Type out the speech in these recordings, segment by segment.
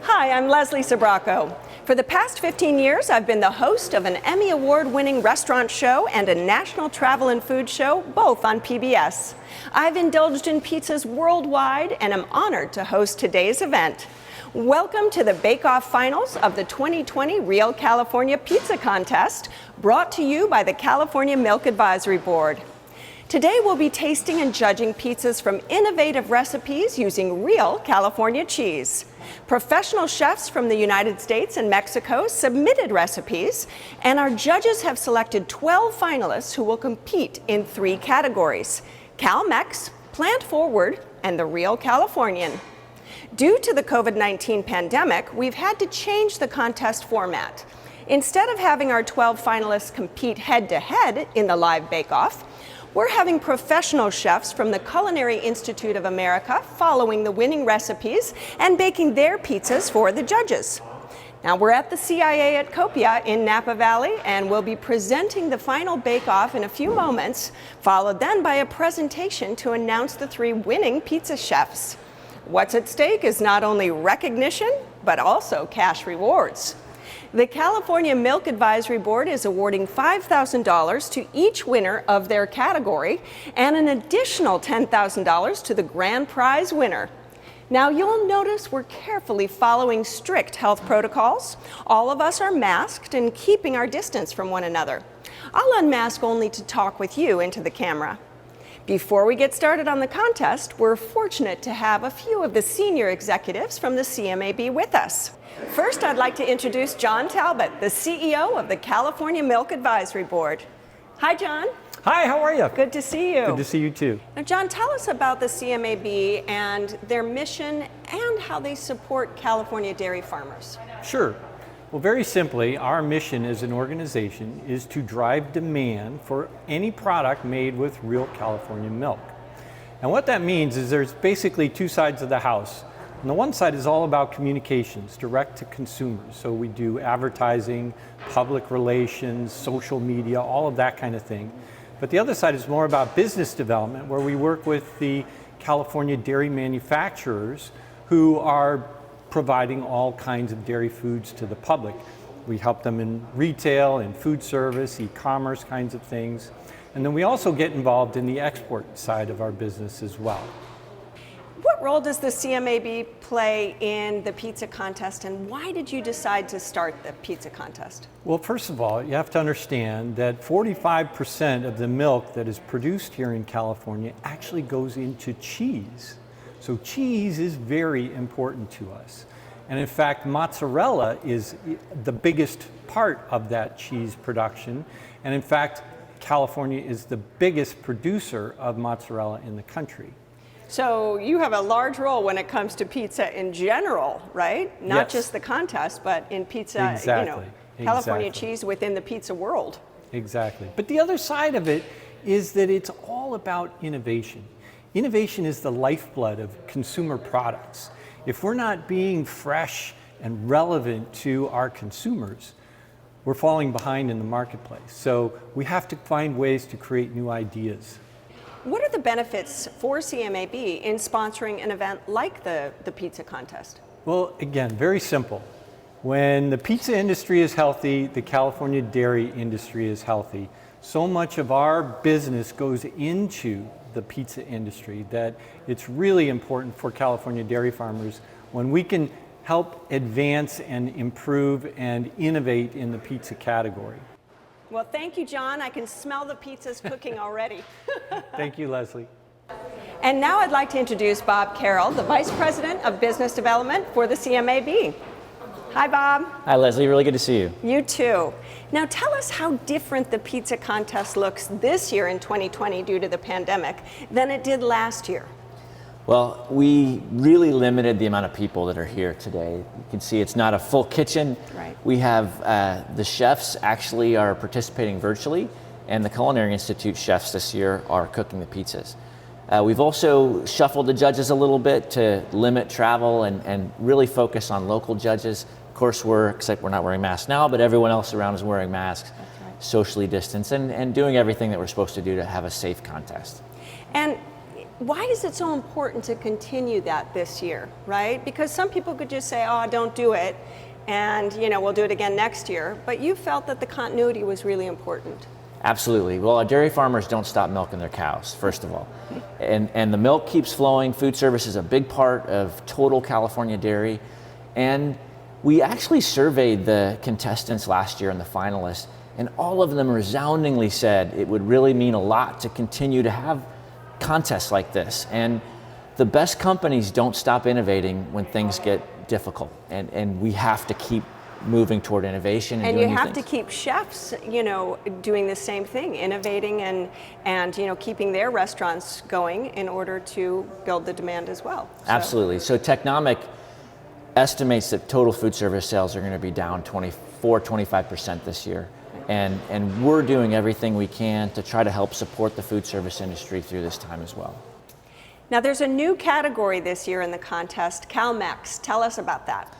Hi, I'm Leslie Sabraco. For the past 15 years, I've been the host of an Emmy Award-winning restaurant show and a national travel and food show, both on PBS. I've indulged in pizzas worldwide and am honored to host today's event. Welcome to the Bake-Off Finals of the 2020 Real California Pizza Contest, brought to you by the California Milk Advisory Board. Today we'll be tasting and judging pizzas from innovative recipes using real California cheese. Professional chefs from the United States and Mexico submitted recipes, and our judges have selected 12 finalists who will compete in 3 categories: CAL-MEX, Plant Forward, and the Real Californian. Due to the COVID-19 pandemic, we've had to change the contest format. Instead of having our 12 finalists compete head-to-head in the live bake-off, we're having professional chefs from the Culinary Institute of America following the winning recipes and baking their pizzas for the judges. Now, we're at the CIA at Copia in Napa Valley, and we'll be presenting the final bake-off in a few moments, followed then by a presentation to announce the 3 winning pizza chefs. What's at stake is not only recognition, but also cash rewards. The California Milk Advisory Board is awarding $5,000 to each winner of their category and an additional $10,000 to the grand prize winner. Now, you'll notice we're carefully following strict health protocols. All of us are masked and keeping our distance from one another. I'll unmask only to talk with you into the camera. Before we get started on the contest, we're fortunate to have a few of the senior executives from the CMAB with us. First, I'd like to introduce John Talbot, the CEO of the California Milk Advisory Board. Hi, John. Hi, how are you? Good to see you. Good to see you too. Now, John, tell us about the CMAB and their mission and how they support California dairy farmers. Sure. Well, very simply, our mission as an organization is to drive demand for any product made with real California milk. And what that means is there's basically 2 sides of the house. On the one side is all about communications, direct to consumers. So we do advertising, public relations, social media, all of that kind of thing. But the other side is more about business development, where we work with the California dairy manufacturers who are providing all kinds of dairy foods to the public. We help them in retail, in food service, e-commerce kinds of things. And then we also get involved in the export side of our business as well. What role does the CMAB play in the pizza contest, and why did you decide to start the pizza contest? Well, first of all, you have to understand that 45% of the milk that is produced here in California actually goes into cheese. So cheese is very important to us. And in fact, mozzarella is the biggest part of that cheese production. And in fact, California is the biggest producer of mozzarella in the country. So you have a large role when it comes to pizza in general, right? Not Yes. just the contest, but in pizza, Exactly. California Exactly. cheese within the pizza world. Exactly. But the other side of it is that it's all about innovation. Innovation is the lifeblood of consumer products. If we're not being fresh and relevant to our consumers, we're falling behind in the marketplace. So we have to find ways to create new ideas. What are the benefits for CMAB in sponsoring an event like the pizza contest? Well, again, very simple. When the pizza industry is healthy, the California dairy industry is healthy. So much of our business goes into the pizza industry that it's really important for California dairy farmers when we can help advance and improve and innovate in the pizza category. Well, thank you, John. I can smell the pizzas cooking already. Thank you, Leslie. And now I'd like to introduce Bob Carroll, the Vice President of Business Development for the CMAB. Hi, Bob. Hi, Leslie. Really good to see you. You too. Now tell us how different the pizza contest looks this year in 2020 due to the pandemic than it did last year. Well, we really limited the amount of people that are here today. You can see it's not a full kitchen. Right. We have the chefs actually are participating virtually, and the Culinary Institute chefs this year are cooking the pizzas. We've also shuffled the judges a little bit to limit travel and really focus on local judges. Of course, except we're not wearing masks now, but everyone else around is wearing masks, socially distanced, and doing everything that we're supposed to do to have a safe contest. And Why is it so important to continue that this year, right? Because some people could just say, oh, don't do it, and we'll do it again next year. But you felt that the continuity was really important. Absolutely. Well, our dairy farmers don't stop milking their cows, first of all. And the milk keeps flowing. Food service is a big part of total California dairy. And we actually surveyed the contestants last year and the finalists, and all of them resoundingly said it would really mean a lot to continue to have contests like this. And the best companies don't stop innovating when things get difficult. And we have to keep moving toward innovation and doing you new have things. to keep chefs, doing the same thing, innovating and keeping their restaurants going in order to build the demand as well. Absolutely. So Technomic estimates that total food service sales are going to be down 25% this year. And we're doing everything we can to try to help support the food service industry through this time as well. Now there's a new category this year in the contest, CAL-MEX. Tell us about that.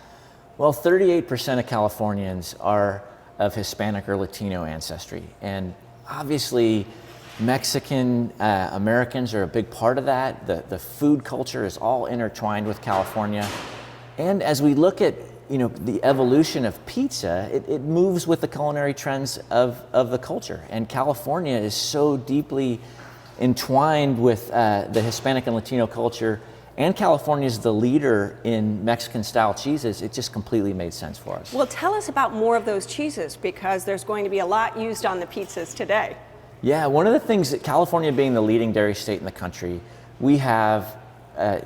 Well, 38% of Californians are of Hispanic or Latino ancestry. And obviously, Mexican Americans are a big part of that. The food culture is all intertwined with California. And as we look at the evolution of pizza, it moves with the culinary trends of the culture. And California is so deeply entwined with the Hispanic and Latino culture, and California is the leader in Mexican-style cheeses. It just completely made sense for us. Well, tell us about more of those cheeses, because there's going to be a lot used on the pizzas today. Yeah, one of the things that California being the leading dairy state in the country, we have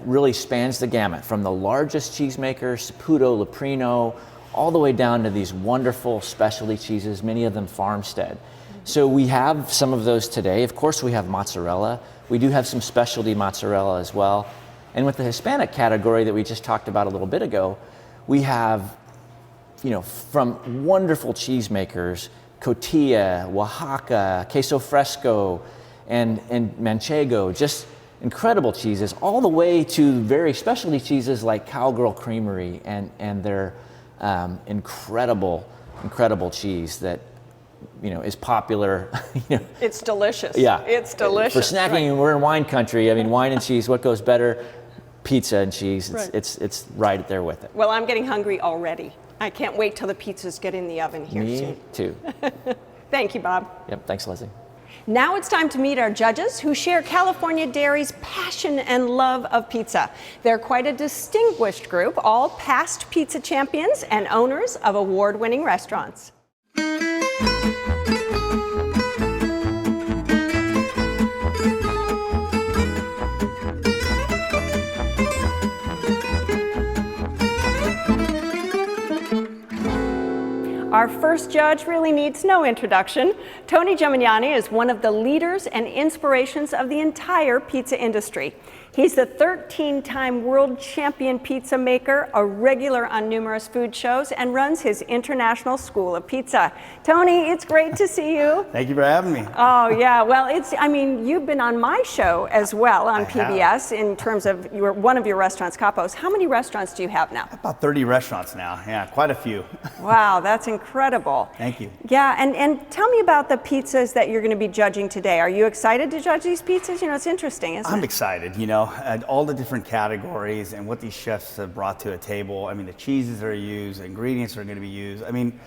really spans the gamut from the largest cheesemakers, Saputo, Leprino, all the way down to these wonderful specialty cheeses, many of them farmstead. So we have some of those today. Of course, we have mozzarella. We do have some specialty mozzarella as well. And with the Hispanic category that we just talked about a little bit ago, we have, from wonderful cheesemakers, Cotilla, Oaxaca, Queso Fresco, and Manchego, just incredible cheeses, all the way to very specialty cheeses like Cowgirl Creamery and their incredible cheese that is popular. It's delicious. Yeah, it's delicious. For snacking, right. We're in wine country. I mean, wine and cheese. What goes better? Pizza and cheese. It's right there with it. Well, I'm getting hungry already. I can't wait till the pizzas get in the oven here soon. Me too. Thank you, Bob. Yep. Thanks, Leslie. Now it's time to meet our judges who share California Dairy's passion and love of pizza. They're quite a distinguished group, all past pizza champions and owners of award-winning restaurants. Our first judge really needs no introduction. Tony Gemignani is one of the leaders and inspirations of the entire pizza industry. He's the 13-time world champion pizza maker, a regular on numerous food shows, and runs his International School of Pizza. Tony, it's great to see you. Thank you for having me. Oh, yeah. Well, you've been on my show as well on PBS in terms of one of your restaurants, Capos. How many restaurants do you have now? About 30 restaurants now. Yeah, quite a few. Wow, that's incredible. Thank you. Yeah, and tell me about the pizzas that you're going to be judging today. Are you excited to judge these pizzas? It's interesting, isn't it? I'm excited, and all the different categories and what these chefs have brought to a table. I mean, the cheeses that are used, the ingredients that are going to be used. I mean,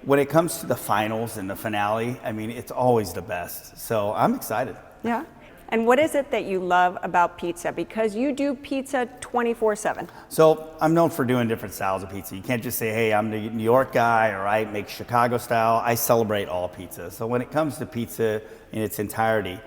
when it comes to the finals and the finale, it's always the best. So I'm excited. Yeah. And what is it that you love about pizza? Because you do pizza 24/7. So I'm known for doing different styles of pizza. You can't just say, hey, I'm the New York guy, or I make Chicago style. I celebrate all pizza. So when it comes to pizza in its entirety,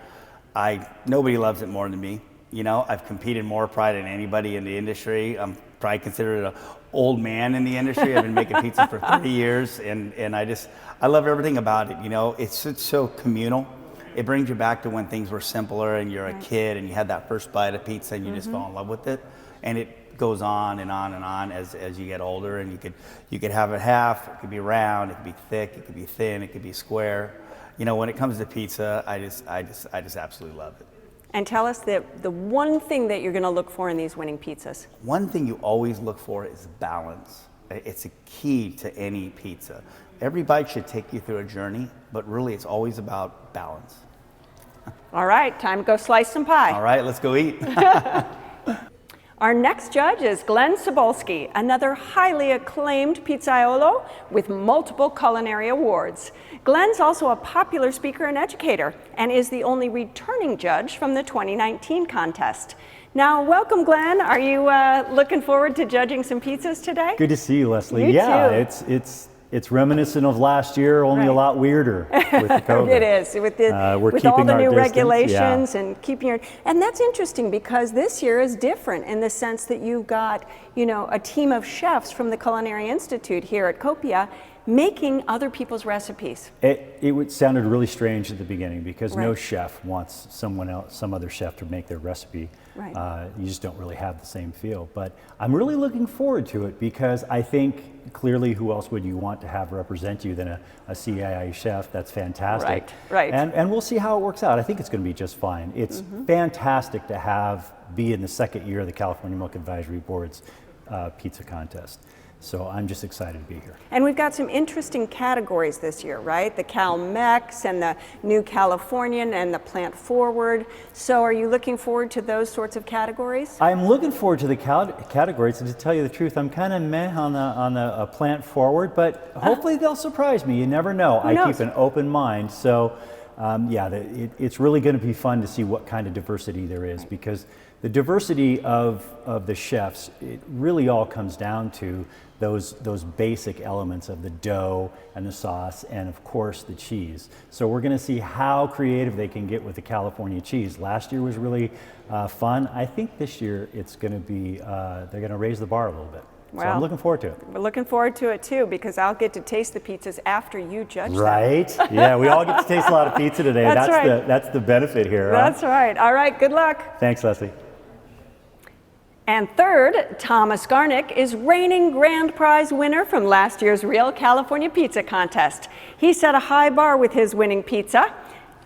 nobody loves it more than me. I've competed more pride than anybody in the industry. I'm probably considered an old man in the industry. I've been making pizza for 30 years, and I love everything about it. It's so communal. It brings you back to when things were simpler and you're a kid and you had that first bite of pizza and you just fell in love with it. And it goes on and on and on as you get older, and you could have it half, it could be round, it could be thick, it could be thin, it could be square. When it comes to pizza, I just absolutely love it. And tell us the one thing that you're going to look for in these winning pizzas. One thing you always look for is balance. It's a key to any pizza. Every bite should take you through a journey, but really it's always about balance. All right, time to go slice some pie. All right, let's go eat. Our next judge is Glenn Cebulski, another highly acclaimed pizzaiolo with multiple culinary awards. Glenn's also a popular speaker and educator and is the only returning judge from the 2019 contest. Now, welcome, Glenn. Are you looking forward to judging some pizzas today? Good to see you, Leslie. You yeah, too. it's reminiscent of last year, only a lot weirder with the COVID. It is, with we're all the our new distance, regulations and keeping your, and that's interesting because this year is different in the sense that you've got, you know, a team of chefs from the Culinary Institute here at Copia making other people's recipes. It sounded really strange at the beginning because no Right. chef wants someone else, some other chef to make their recipe. Right. You just don't really have the same feel. But I'm really looking forward to it because I think clearly who else would you want to have represent you than a CAI chef? That's fantastic. Right, right. And we'll see how it works out. I think it's going to be just fine. It's fantastic to be in the second year of the California Milk Advisory Board's pizza contest. So I'm just excited to be here. And we've got some interesting categories this year, right? The CAL-MEX and the New Californian and the Plant Forward. So are you looking forward to those sorts of categories? I'm looking forward to the categories, and to tell you the truth, I'm kind of meh on the Plant Forward, but hopefully they'll surprise me. You never know. Who I knows? keep an open mind. So it's really going to be fun to see what kind of diversity there is, because the diversity of the chefs, it really all comes down to those basic elements of the dough and the sauce and of course the cheese. So we're going to see how creative they can get with the California cheese. Last year was really fun. I think this year it's going to be, they're going to raise the bar a little bit. So Well, I'm looking forward to it. We're looking forward to it too because I'll get to taste the pizzas after you judge them. Right? Yeah, we all get to taste a lot of pizza today. That's right. That's the benefit here. That's right. All right, good luck. Thanks, Leslie. And third, Thomas Garnick is reigning grand prize winner from last year's Real California Pizza Contest. He set a high bar with his winning pizza.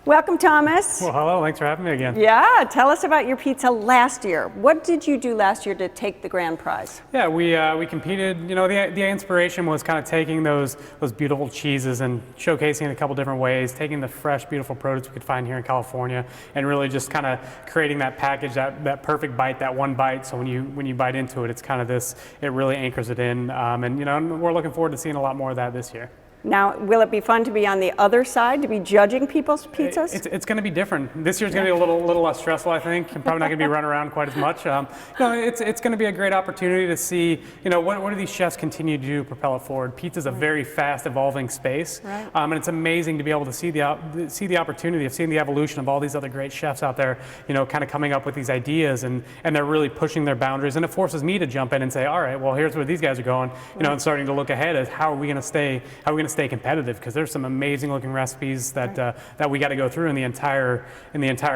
Welcome, Thomas. Well, hello, thanks for having me again. Yeah, tell us about your pizza last year. What did you do last year to take the grand prize? Yeah, we competed. You know, the inspiration was kind of taking those beautiful cheeses and showcasing in a couple different ways, taking the fresh, beautiful produce we could find here in California, and really just kind of creating that package, that perfect bite, that one bite. So when you bite into it, it's kind of this. It really anchors it in, and you know, we're looking forward to seeing a lot more of that this year. Now, will it be fun to be on the other side, to be judging people's pizzas? It's going to be different. This year's going to be a little less stressful, I think. I'm probably not going to be running around quite as much. You know, it's going to be a great opportunity to see, you know, what do these chefs continue to do to propel it forward. Pizza's a very fast evolving space, Right. And it's amazing to be able to see the opportunity of seeing the evolution of all these other great chefs out there, you know, kind of coming up with these ideas, and they're really pushing their boundaries, and it forces me to jump in and say, all right, well, here's where these guys are going, you know, and starting to look ahead at how are we going to stay competitive, because there's some amazing looking recipes that we got to go through in the entire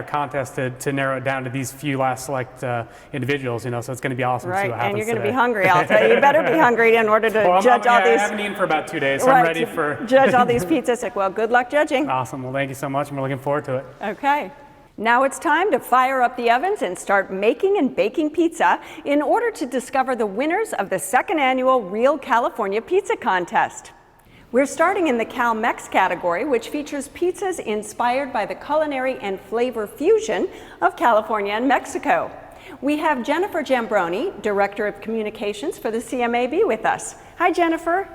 contest to narrow it down to these few last select individuals, you know, so it's going to be awesome to see Right, what happens and you're going to today. be hungry, I'll tell you. You better be hungry in order to judge all I these. haven't eaten for about 2 days, so Right, I'm ready to for judge all these pizzas. Well, good luck judging. Awesome. Well, thank you so much, and we're looking forward to it. Okay. Now it's time to fire up the ovens and start making and baking pizza in order to discover the winners of the second annual Real California Pizza Contest. We're starting in the CAL-MEX category, which features pizzas inspired by the culinary and flavor fusion of California and Mexico. We have Jennifer Jambroni, Director of Communications for the CMAB, with us. Hi, Jennifer.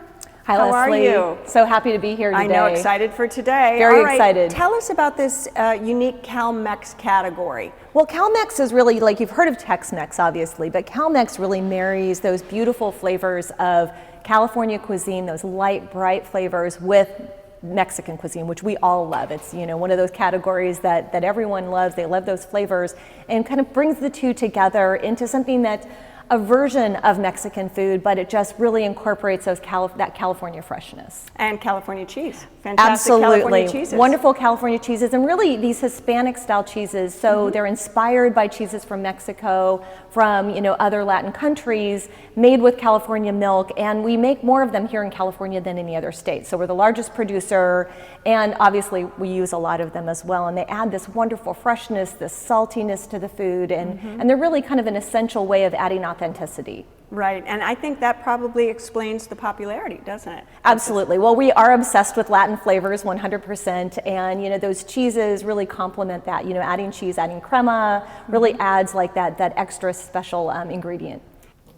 Hi, How Leslie. are you? So happy to be here today. I know, excited for today. Very All right, excited. Tell us about this unique CAL-MEX category. Well, CAL-MEX is really, like, you've heard of Tex-Mex, obviously, but CAL-MEX really marries those beautiful flavors of California cuisine, those light, bright flavors, with Mexican cuisine, which we all love. It's, you know, one of those categories that everyone loves. They love those flavors, and kind of brings the two together into something that's a version of Mexican food, but it just really incorporates those that California freshness. And California cheese. Fantastic Absolutely. California cheeses. Wonderful California cheeses, and really these Hispanic style cheeses. So they're inspired by cheeses from Mexico, from, you know, other Latin countries, made with California milk, and we make more of them here in California than any other state. So we're the largest producer, and obviously we use a lot of them as well, and they add this wonderful freshness, this saltiness to the food, and they're really kind of an essential way of adding authenticity. Right, and I think that probably explains the popularity, doesn't it? Absolutely. Well, we are obsessed with Latin flavors 100%, and those cheeses really complement that. Adding cheese, adding crema really adds like that extra special ingredient.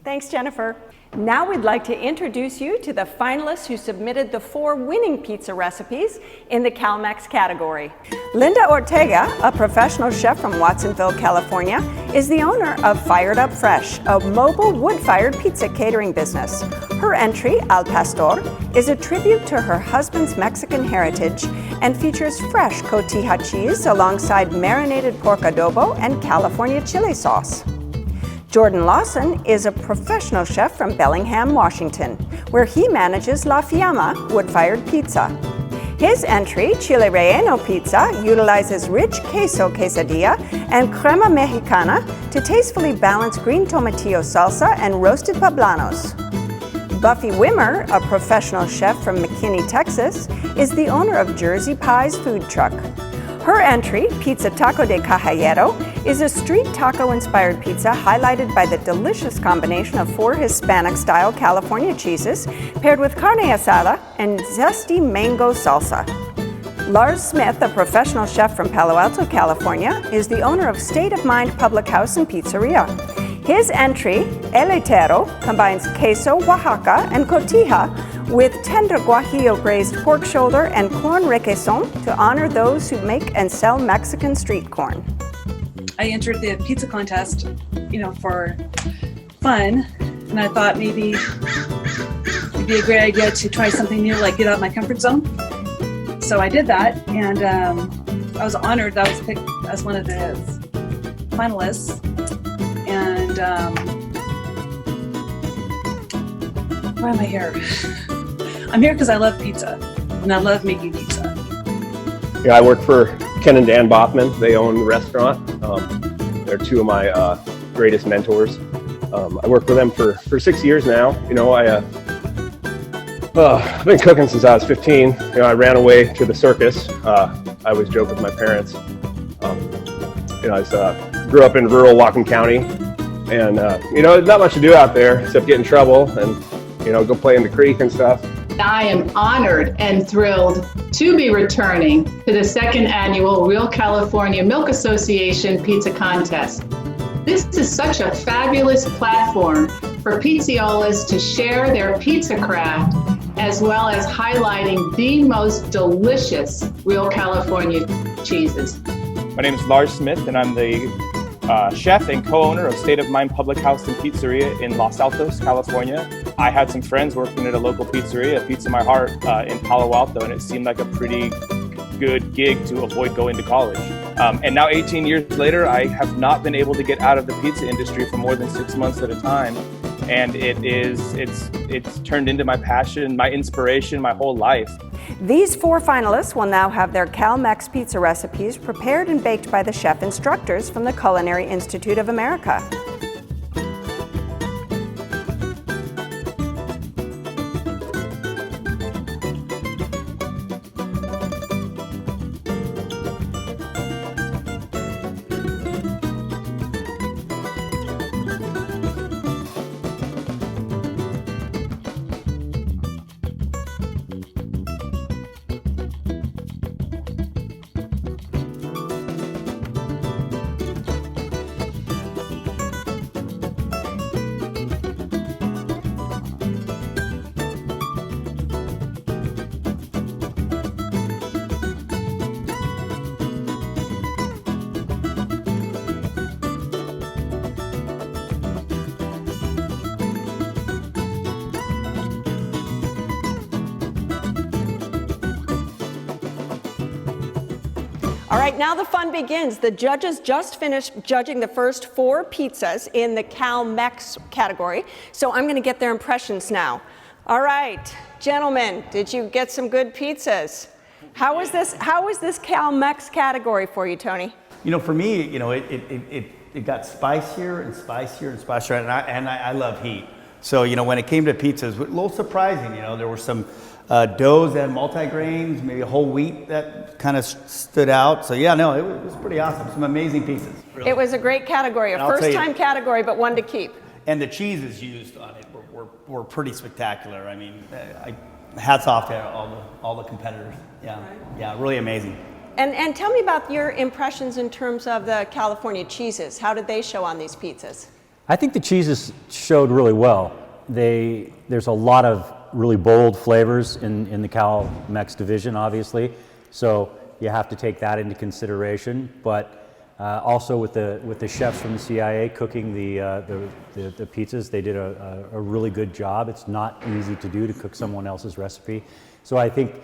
Thanks, Jennifer. Now we'd like to introduce you to the finalists who submitted the 4 winning pizza recipes in the CAL-MEX category. Linda Ortega, a professional chef from Watsonville, California, is the owner of Fired Up Fresh, a mobile wood-fired pizza catering business. Her entry, Al Pastor, is a tribute to her husband's Mexican heritage and features fresh cotija cheese alongside marinated pork adobo and California chili sauce. Jordan Lawson is a professional chef from Bellingham, Washington, where he manages La Fiamma wood-fired pizza. His entry, Chile Relleno Pizza, utilizes rich queso quesadilla and crema mexicana to tastefully balance green tomatillo salsa and roasted poblanos. Buffy Wimmer, a professional chef from McKinney, Texas, is the owner of Jersey Pies food truck. Her entry, Pizza Taco de Caballero, is a street taco-inspired pizza highlighted by the delicious combination of 4 Hispanic-style California cheeses paired with carne asada and zesty mango salsa. Lars Smith, a professional chef from Palo Alto, California, is the owner of State of Mind Public House and Pizzeria. His entry, El Etero, combines queso Oaxaca and cotija with tender guajillo braised pork shoulder and corn requesón to honor those who make and sell Mexican street corn. I entered the pizza contest, for fun, and I thought maybe it'd be a great idea to try something new, like get out of my comfort zone. So I did that, and I was honored that I was picked as one of the finalists. And why am I here? I'm here because I love pizza, and I love making pizza. Yeah, I work for Ken and Dan Bothman. They own the restaurant. They're 2 of my greatest mentors. I worked with them for 6 years now. I've been cooking since I was 15. I ran away to the circus. I always joke with my parents. I grew up in rural Whatcom County, and there's not much to do out there except get in trouble and go play in the creek and stuff. I am honored and thrilled to be returning to the 2nd annual Real California Milk Association Pizza Contest. This is such a fabulous platform for pizziolas to share their pizza craft, as well as highlighting the most delicious Real California cheeses. My name is Lars Smith, and I'm the chef and co-owner of State of Mind Public House and Pizzeria in Los Altos, California. I had some friends working at a local pizzeria, Pizza My Heart, in Palo Alto, and it seemed like a pretty good gig to avoid going to college. And now 18 years later, I have not been able to get out of the pizza industry for more than 6 months at a time. And it's turned into my passion, my inspiration, my whole life. These 4 finalists will now have their CAL-MEX pizza recipes prepared and baked by the chef instructors from the Culinary Institute of America. All right, now the fun begins. The judges just finished judging the first 4 pizzas in the CAL-MEX category, so I'm going to get their impressions now. All right, gentlemen, did you get some good pizzas? How was this CAL-MEX category for you, Tony? For me, it got spicier and spicier and spicier, and I love heat. So, when it came to pizzas, a little surprising. There were some doughs that had multi-grains, maybe whole wheat that kind of stood out. So yeah, no, it was pretty awesome. Some amazing pieces. Really. It was a great category, a first-time category, but one to keep. And the cheeses used on it were pretty spectacular. I mean, hats off to all the competitors. Yeah, yeah, really amazing. And tell me about your impressions in terms of the California cheeses. How did they show on these pizzas? I think the cheeses showed really well. There's a lot of really bold flavors in the CAL-MEX division, obviously. So you have to take that into consideration. But also with the chefs from the CIA cooking the pizzas, they did a really good job. It's not easy to do to cook someone else's recipe. So I think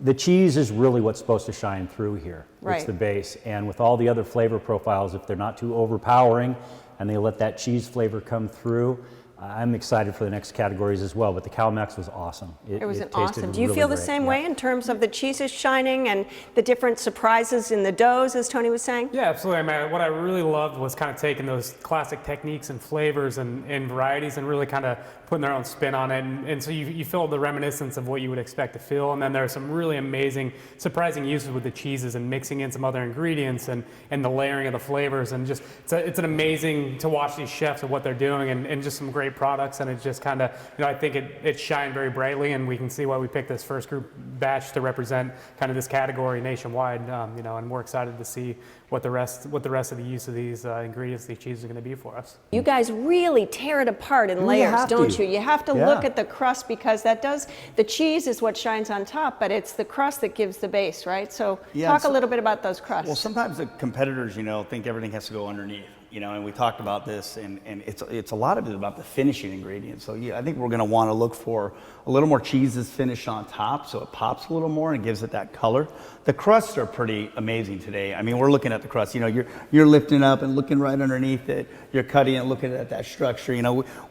the cheese is really what's supposed to shine through here. Right. It's the base. And with all the other flavor profiles, if they're not too overpowering and they let that cheese flavor come through, I'm excited for the next categories as well, but the CAL-MEX was awesome. It was tasted awesome. Do you really feel the great. same way in terms of the cheeses shining and the different surprises in the doughs, as Tony was saying? Yeah, absolutely. I mean, what I really loved was kind of taking those classic techniques and flavors and varieties and really kind of putting their own spin on it. And so you feel the reminiscence of what you would expect to feel. And then there are some really amazing, surprising uses with the cheeses and mixing in some other ingredients and the layering of the flavors. And just, it's an amazing to watch these chefs and what they're doing and just some great products. And it just kind of, I think it shined very brightly, and we can see why we picked this first group batch to represent kind of this category nationwide. And we're excited to see what the rest of the use of these ingredients, these cheeses, are going to be for us. You guys really tear it apart in layers, don't you? You have to look at the crust, because the cheese is what shines on top, but it's the crust that gives the base, right? So talk a little bit about those crusts. Well, sometimes the competitors, think everything has to go underneath. And we talked about this, and it's a lot of it about the finishing ingredients. So I think we're going to want to look for a little more cheeses finished on top, so it pops a little more and gives it that color. The crusts are pretty amazing today. I mean, we're looking at the crust. You're lifting up and looking right underneath it. You're cutting and looking at that structure.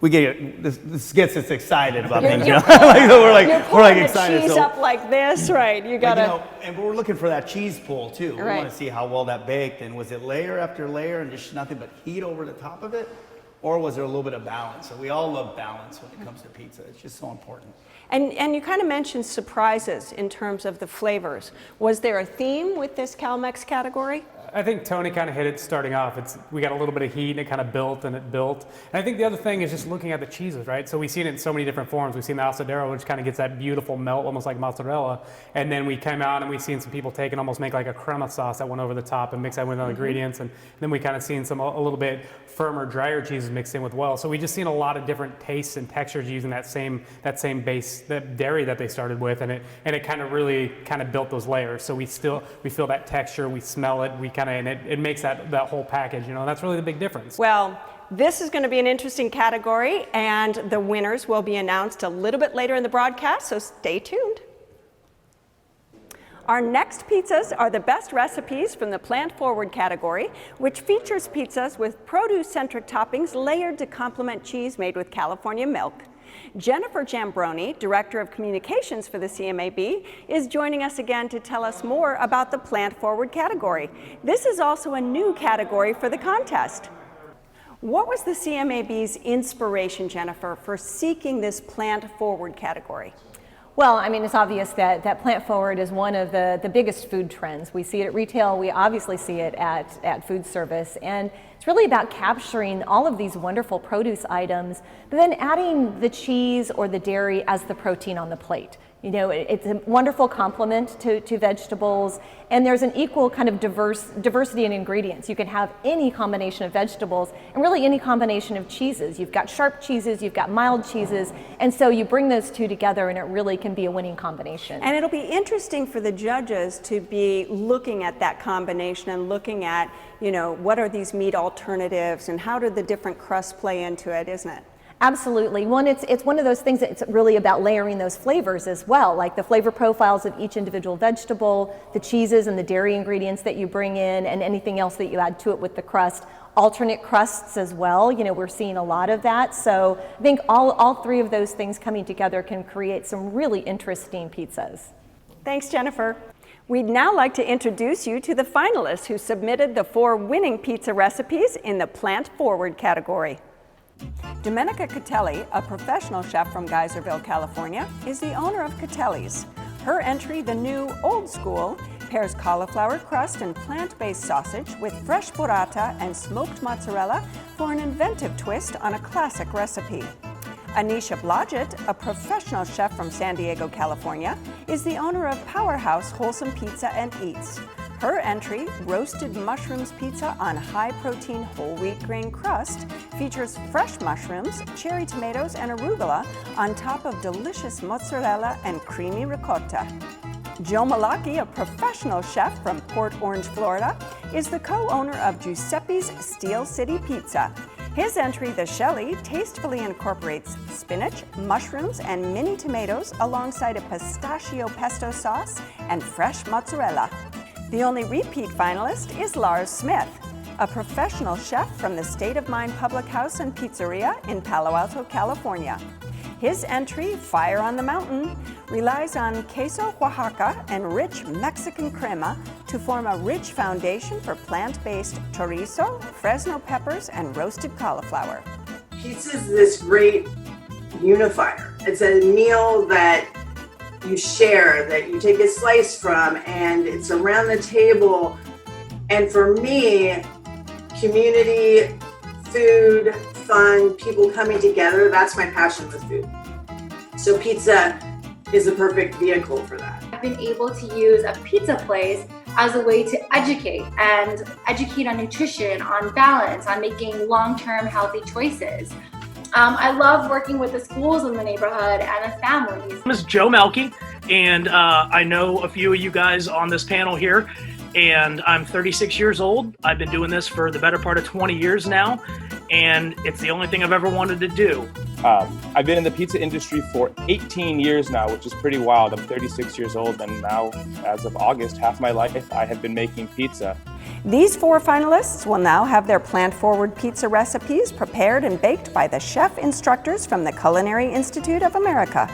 We get this gets us excited about things. We're excited. Cheese up like this, right? You gotta. And we're looking for that cheese pull too. We Right. want to see how well that baked, and was it layer after layer and just nothing but heat over the top of it, or was there a little bit of balance? So we all love balance when it comes to pizza. It's just so important. And you kind of mentioned surprises in terms of the flavors. Was there a theme with this CAL-MEX category? I think Tony kind of hit it starting off. We got a little bit of heat and it kind of built and it built. And I think the other thing is just looking at the cheeses, right? So we've seen it in so many different forms. We've seen the asadero, which kind of gets that beautiful melt, almost like mozzarella. And then we came out and we've seen some people take and almost make like a crema sauce that went over the top and mix that with other ingredients. And then we kind of seen a little bit firmer, drier cheeses mixed in with well. So we just seen a lot of different tastes and textures using that same base, that dairy that they started with, and it kind of really kind of built those layers. So we feel that texture, we smell it, it makes that whole package, that's really the big difference. Well, this is going to be an interesting category, and the winners will be announced a little bit later in the broadcast, so stay tuned. Our next pizzas are the best recipes from the Plant Forward category, which features pizzas with produce-centric toppings layered to complement cheese made with California milk. Jennifer Jambroni, Director of Communications for the CMAB, is joining us again to tell us more about the Plant Forward category. This is also a new category for the contest. What was the CMAB's inspiration, Jennifer, for seeking this Plant Forward category? Well, I mean, it's obvious that Plant Forward is one of the biggest food trends. We see it at retail, we obviously see it at food service, and it's really about capturing all of these wonderful produce items, but then adding the cheese or the dairy as the protein on the plate. It's a wonderful complement to vegetables, and there's an equal kind of diversity in ingredients. You can have any combination of vegetables and really any combination of cheeses. You've got sharp cheeses, you've got mild cheeses, and so you bring those two together and it really can be a winning combination. And it'll be interesting for the judges to be looking at that combination and looking at, what are these meat alternatives and how do the different crusts play into it, isn't it? Absolutely. It's one of those things that's really about layering those flavors as well, like the flavor profiles of each individual vegetable, the cheeses and the dairy ingredients that you bring in, and anything else that you add to it with the crust. Alternate crusts as well, we're seeing a lot of that. So I think all three of those things coming together can create some really interesting pizzas. Thanks, Jennifer. We'd now like to introduce you to the finalists who submitted the 4 winning pizza recipes in the Plant Forward category. Domenica Catelli, a professional chef from Geyserville, California, is the owner of Catelli's. Her entry, the new Old School, pairs cauliflower crust and plant-based sausage with fresh burrata and smoked mozzarella for an inventive twist on a classic recipe. Anisha Blodgett, a professional chef from San Diego, California, is the owner of Powerhouse Wholesome Pizza and Eats. Her entry, roasted mushrooms pizza on high-protein whole wheat grain crust, features fresh mushrooms, cherry tomatoes, and arugula on top of delicious mozzarella and creamy ricotta. Joe Malaki, a professional chef from Port Orange, Florida, is the co-owner of Giuseppe's Steel City Pizza. His entry, the Shelly, tastefully incorporates spinach, mushrooms, and mini tomatoes alongside a pistachio pesto sauce and fresh mozzarella. The only repeat finalist is Lars Smith, a professional chef from the State of Mind Public House and Pizzeria in Palo Alto, California. His entry, Fire on the Mountain, relies on queso Oaxaca and rich Mexican crema to form a rich foundation for plant-based chorizo, Fresno peppers, and roasted cauliflower. Pizza is this great unifier. It's a meal that you share, that you take a slice from, and it's around the table. And for me, community, food, fun, people coming together, that's my passion with food. So pizza is a perfect vehicle for that. I've been able to use a pizza place as a way to educate on nutrition, on balance, on making long-term healthy choices. I love working with the schools in the neighborhood and the families. My name is Joe Melky, and I know a few of you guys on this panel here, and I'm 36 years old. I've been doing this for the better part of 20 years now, and it's the only thing I've ever wanted to do. I've been in the pizza industry for 18 years now, which is pretty wild. I'm 36 years old, and now, as of August, half my life I have been making pizza. These 4 finalists will now have their plant-forward pizza recipes prepared and baked by the chef instructors from the Culinary Institute of America.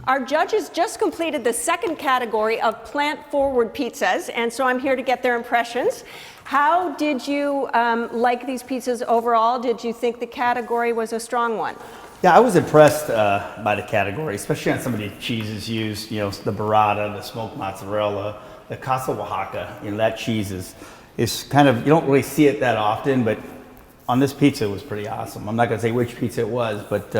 Our judges just completed the second category of plant-forward pizzas, and so I'm here to get their impressions. How did you like these pizzas overall? Did you think the category was a strong one? Yeah, I was impressed by the category, especially on some of the cheeses used, you know, the burrata, the smoked mozzarella, the queso Oaxaca. You know, that cheese is kind of, you don't really see it that often, but on this pizza it was pretty awesome. I'm not going to say which pizza it was, but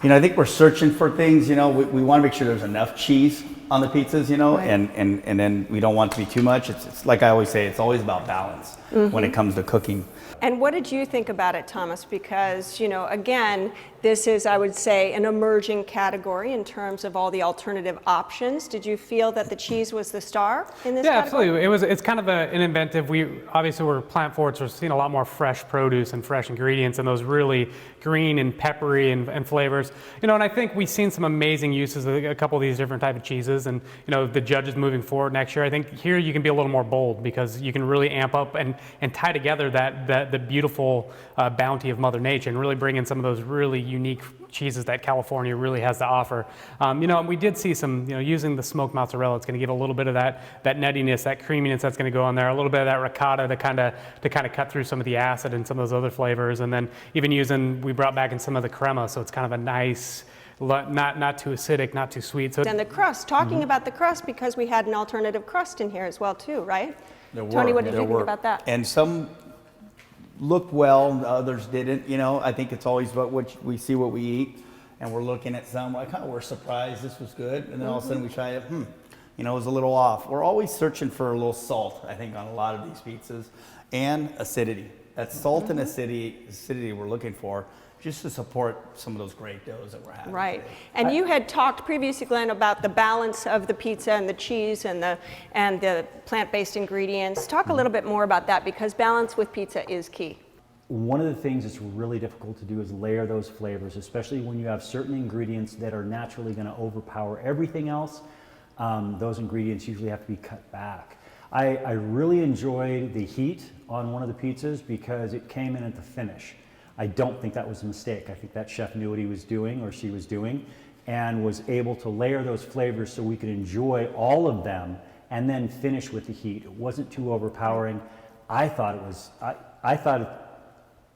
you know, I think we're searching for things, you know, we want to make sure there's enough cheese on the pizzas, you know, right. and then we don't want it to be too much. It's like I always say, it's always about balance when it comes to cooking. And what did you think about it, Thomas? Because, you know, again, this is, I would say, an emerging category in terms of all the alternative options. Did you feel that the cheese was the star in this category? Absolutely. It's kind of an inventive. We obviously we're plant forward, so we're seeing a lot more fresh produce and fresh ingredients and those really green and peppery and flavors. You know, and I think we've seen some amazing uses of a couple of these different type of cheeses. And, you know, the judges moving forward next year, I think here you can be a little more bold because you can really amp up and tie together the beautiful bounty of Mother Nature and really bring in some of those really unique cheeses that California really has to offer. You know, and we did see some, you know, using the smoked mozzarella, it's going to give a little bit of that nuttiness, that creaminess that's going to go on there, a little bit of that ricotta to kind of cut through some of the acid and some of those other flavors, and then even we brought back in some of the crema, so it's kind of a nice, not too acidic, not too sweet. So and the crust, talking about the crust, because we had an alternative crust in here as well too, right? There Tony, were, what did you think about that? And some looked well, others didn't. You know, I think it's always about what we see, what we eat, and we're looking at some like, oh, we're surprised this was good, and then all of a sudden we try it, you know, it was a little off. We're always searching for a little salt, I think, on a lot of these pizzas, and acidity. That salt and acidity we're looking for, just to support some of those great doughs that we're having. Right. Today. And you had talked previously, Glenn, about the balance of the pizza and the cheese and the plant-based ingredients. Talk a little bit more about that, because balance with pizza is key. One of the things that's really difficult to do is layer those flavors, especially when you have certain ingredients that are naturally going to overpower everything else. Those ingredients usually have to be cut back. I really enjoyed the heat on one of the pizzas because it came in at the finish. I don't think that was a mistake. I think that chef knew what he was doing, or she was doing, and was able to layer those flavors so we could enjoy all of them and then finish with the heat. It wasn't too overpowering. I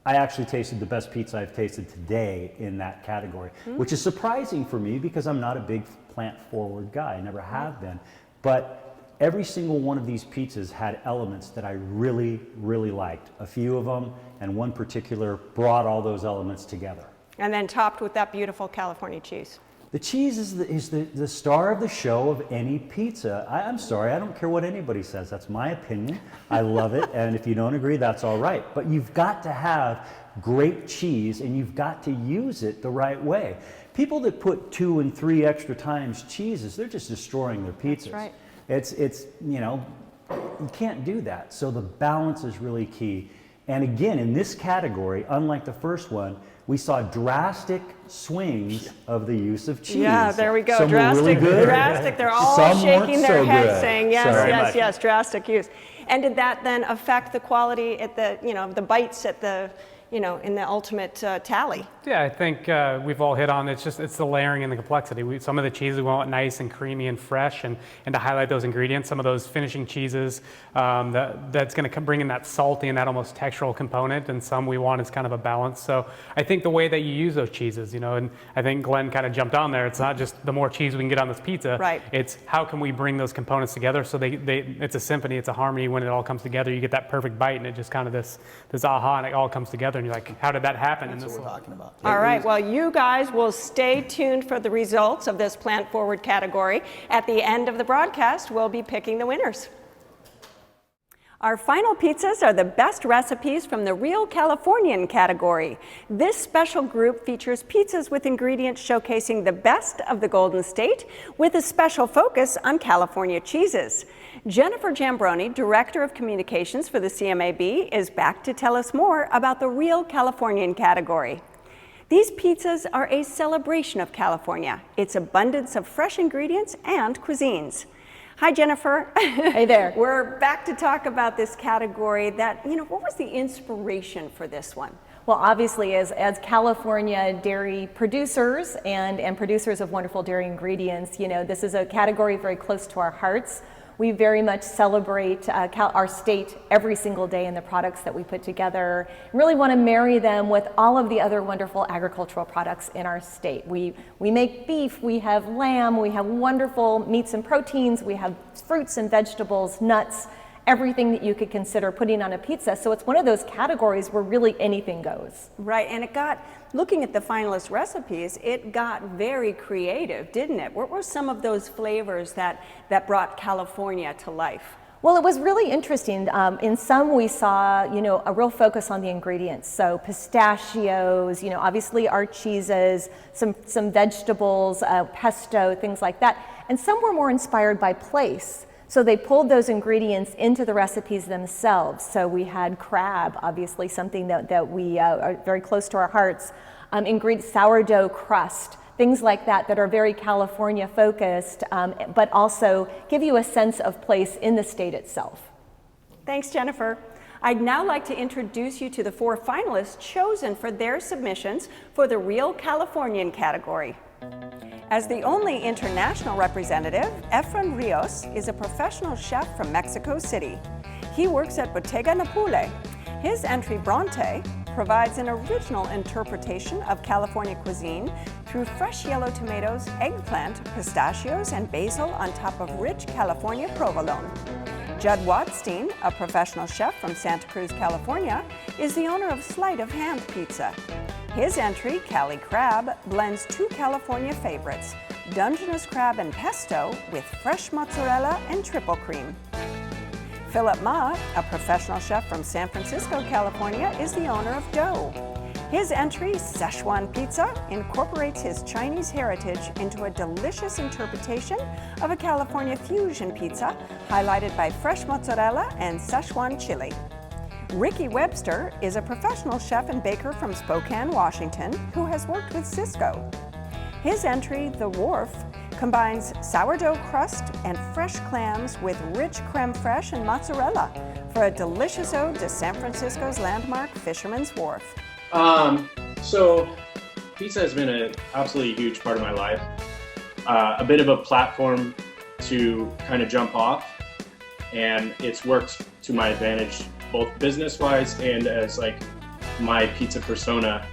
actually tasted the best pizza I've tasted today in that category, which is surprising for me because I'm not a big plant-forward guy. I never have been. But every single one of these pizzas had elements that I really, really liked. A few of them, and one particular brought all those elements together. And then topped with that beautiful California cheese. The cheese is the star of the show of any pizza. I'm sorry, I don't care what anybody says. That's my opinion. I love it, and if you don't agree, that's all right. But you've got to have great cheese, and you've got to use it the right way. People that put 2 and 3 extra times cheeses, they're just destroying their pizzas. That's right. It's you know, you can't do that. So the balance is really key. And again, in this category, unlike the first one, we saw drastic swings of the use of cheese. Yeah, there we go. Some Drastic, were really good. drastic. They're all Some shaking weren't their so heads, good. saying yes, Sorry. yes, yes. Drastic use. And did that then affect the quality at the, you know, the bites at the, you know, in the ultimate tally? Yeah, I think we've all hit on it's the layering and the complexity. Some of the cheeses we want nice and creamy and fresh, and to highlight those ingredients. Some of those finishing cheeses that's going to bring in that salty and that almost textural component, and some we want is kind of a balance. So I think the way that you use those cheeses, you know, and I think Glenn kind of jumped on there. It's not just the more cheese we can get on this pizza. Right. It's how can we bring those components together so it's a symphony, it's a harmony. When it all comes together, you get that perfect bite, and it just kind of this aha, and it all comes together, and you're like, how did that happen? That's what we're talking about. All right, well, you guys will stay tuned for the results of this plant forward category. At the end of the broadcast, we'll be picking the winners. Our final pizzas are the best recipes from the Real Californian category. This special group features pizzas with ingredients showcasing the best of the Golden State, with a special focus on California cheeses. Jennifer Jambroni, Director of Communications for the CMAB, is back to tell us more about the Real Californian category. These pizzas are a celebration of California, its abundance of fresh ingredients and cuisines. Hi, Jennifer. Hey there. We're back to talk about this category that, you know, what was the inspiration for this one? Well, obviously, as California dairy producers and producers of wonderful dairy ingredients, you know, this is a category very close to our hearts. We very much celebrate our state every single day in the products that we put together. Really want to marry them with all of the other wonderful agricultural products in our state. We make beef, we have lamb, we have wonderful meats and proteins, we have fruits and vegetables, nuts, everything that you could consider putting on a pizza. So it's one of those categories where really anything goes. Right, and it got, looking at the finalist recipes, it got very creative, didn't it? What were some of those flavors that brought California to life? Well, it was really interesting. In some we saw, you know, a real focus on the ingredients. So pistachios, you know, obviously our cheeses, some vegetables, pesto, things like that. And some were more inspired by place. So they pulled those ingredients into the recipes themselves. So we had crab, obviously something that we are very close to our hearts. Sourdough crust, things like that are very California focused, but also give you a sense of place in the state itself. Thanks, Jennifer. I'd now like to introduce you to the 4 finalists chosen for their submissions for the Real Californian category. As the only international representative, Efrain Rios is a professional chef from Mexico City. He works at Bottega Napule. His entry Bronte provides an original interpretation of California cuisine through fresh yellow tomatoes, eggplant, pistachios, and basil on top of rich California provolone. Judd Watstein, a professional chef from Santa Cruz, California, is the owner of Sleight of Hand Pizza. His entry, Cali Crab, blends 2 California favorites, Dungeness crab and pesto with fresh mozzarella and triple cream. Philip Ma, a professional chef from San Francisco, California, is the owner of Dough. His entry, Szechuan Pizza, incorporates his Chinese heritage into a delicious interpretation of a California fusion pizza, highlighted by fresh mozzarella and Szechuan chili. Ricky Webster is a professional chef and baker from Spokane, Washington, who has worked with Cisco. His entry, The Wharf, combines sourdough crust and fresh clams with rich creme fraiche and mozzarella for a delicious ode to San Francisco's landmark Fisherman's Wharf. So pizza has been an absolutely huge part of my life. A bit of a platform to kind of jump off, and it's worked to my advantage both business-wise and as like my pizza persona.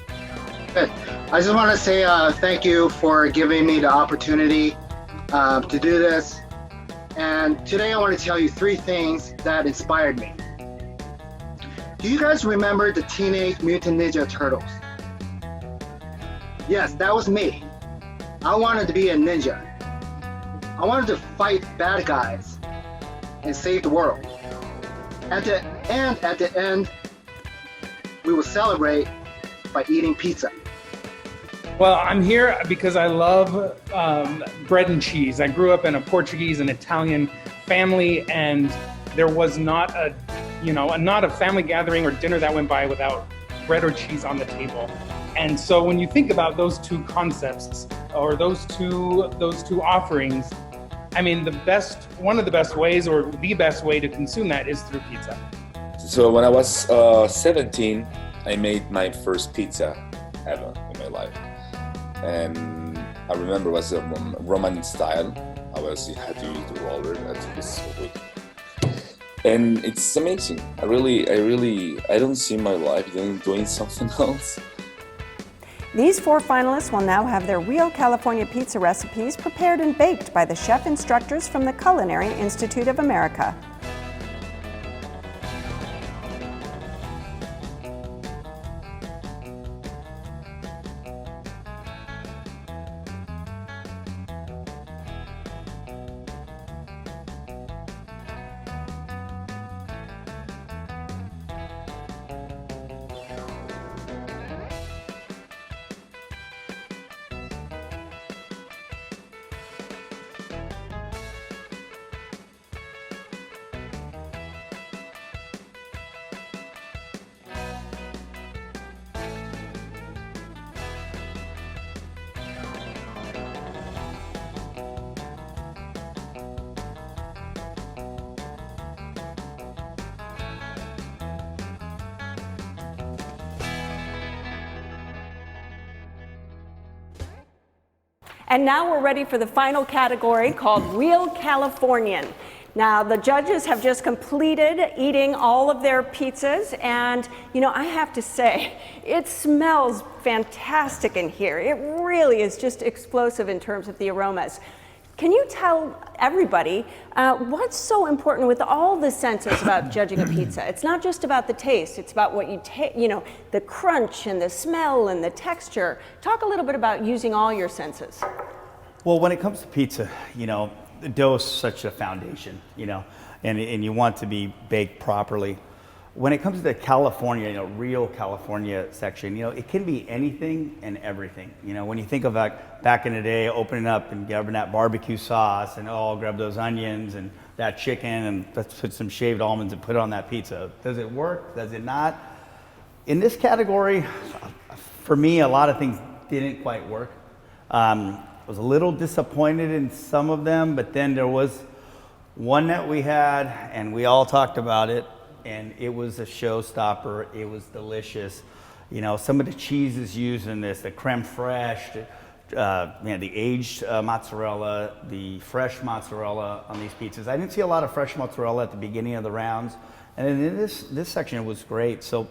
I just want to say thank you for giving me the opportunity to do this. And today I want to tell you 3 things that inspired me. Do you guys remember the Teenage Mutant Ninja Turtles? Yes, that was me. I wanted to be a ninja. I wanted to fight bad guys and save the world. At the end, we will celebrate by eating pizza. Well, I'm here because I love bread and cheese. I grew up in a Portuguese and Italian family, and there was not a family gathering or dinner that went by without bread or cheese on the table. And so when you think about those 2 concepts or those two offerings, I mean, one of the best ways or the best way to consume that is through pizza. So when I was 17, I made my first pizza ever in my life. And I remember it was a Roman style. I had to use the roller. That was so good. And it's amazing. I don't see my life doing something else. These 4 finalists will now have their real California pizza recipes prepared and baked by the chef instructors from the Culinary Institute of America. And now we're ready for the final category called Real Californian. Now, the judges have just completed eating all of their pizzas, and I have to say, it smells fantastic in here. It really is just explosive in terms of the aromas. Can you tell everybody what's so important with all the senses about judging a pizza? It's not just about the taste, it's about what you taste, the crunch and the smell and the texture. Talk a little bit about using all your senses. Well, when it comes to pizza, the dough is such a foundation, and you want to be baked properly. When it comes to the California, real California section, it can be anything and everything. When you think of back in the day, opening up and grabbing that barbecue sauce and grab those onions and that chicken and let's put some shaved almonds and put it on that pizza. Does it work? Does it not? In this category, for me, a lot of things didn't quite work. I was a little disappointed in some of them, but then there was one that we had and we all talked about it. And it was a showstopper. It was delicious. Some of the cheeses used in this, the creme fraiche, the aged mozzarella, the fresh mozzarella on these pizzas. I didn't see a lot of fresh mozzarella at the beginning of the rounds. And then in this section, it was great. So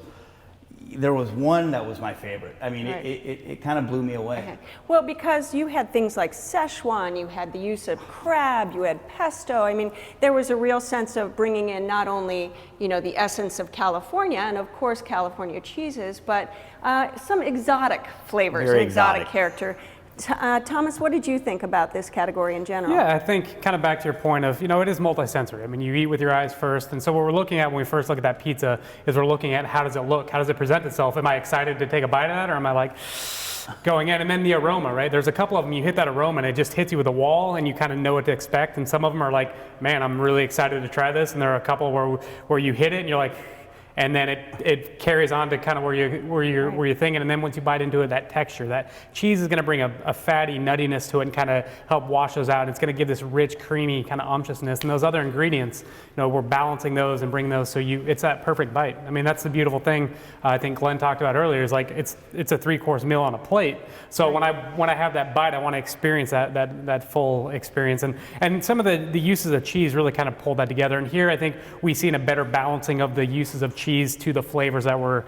there was one that was my favorite. I mean, right. it kind of blew me away. Okay. Well, because you had things like Szechuan, you had the use of crab, you had pesto. I mean, there was a real sense of bringing in not only, the essence of California and of course California cheeses, but some exotic flavors, Very exotic character. Thomas, what did you think about this category in general? Yeah, I think kind of back to your point of, it is multisensory. I mean, you eat with your eyes first, and so what we're looking at when we first look at that pizza is we're looking at how does it look, how does it present itself? Am I excited to take a bite of that, or am I like going in? And then the aroma, right? There's a couple of them, you hit that aroma and it just hits you with a wall and you kind of know what to expect, and some of them are like, man, I'm really excited to try this, and there are a couple where you hit it and you're like, and then it carries on to kind of where you're thinking, and then once you bite into it, that texture, that cheese is going to bring a fatty nuttiness to it and kind of help wash those out. It's going to give this rich, creamy kind of unctuousness, and those other ingredients, we're balancing those and bringing those so it's that perfect bite. I mean, that's the beautiful thing I think Glenn talked about earlier, is like it's a 3-course meal on a plate. So when I have that bite, I want to experience that full experience, and some of the uses of cheese really kind of pulled that together. And here I think we see a better balancing of the uses of cheese to the flavors that were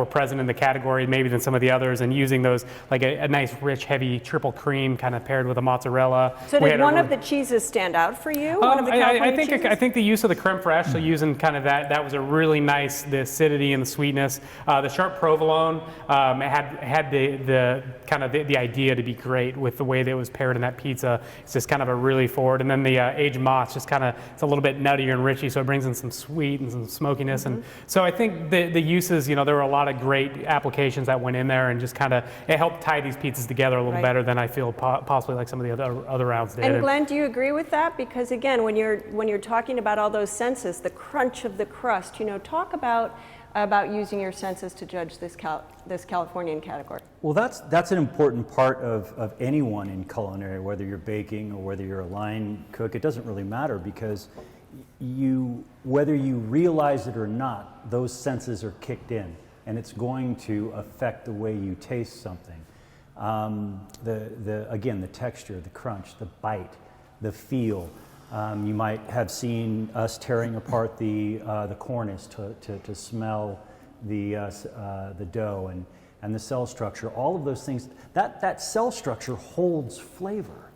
present in the category maybe than some of the others, and using those like a nice rich heavy triple cream kind of paired with a mozzarella. So did one of the cheeses stand out for you? One of the I think the use of the creme fraiche, so using kind of that was a really nice, the acidity and the sweetness. The sharp provolone had the kind of the idea to be great with the way that it was paired in that pizza. It's just kind of a really forward, and then the aged mott's just kind of, it's a little bit nuttier and richy, so it brings in some sweet and some smokiness. And so I think the uses, there were a lot of great applications that went in there, and just kind of, it helped tie these pizzas together a little better than I feel possibly like some of the other rounds did. And Glenn, do you agree with that? Because again, when you're talking about all those senses, the crunch of the crust, talk about using your senses to judge this Californian category. Well, that's an important part of anyone in culinary, whether you're baking or whether you're a line cook. It doesn't really matter, because whether you realize it or not, those senses are kicked in, and it's going to affect the way you taste something. Again, the texture, the crunch, the bite, the feel. You might have seen us tearing apart the cornice to smell the dough and the cell structure. All of those things. That cell structure holds flavor.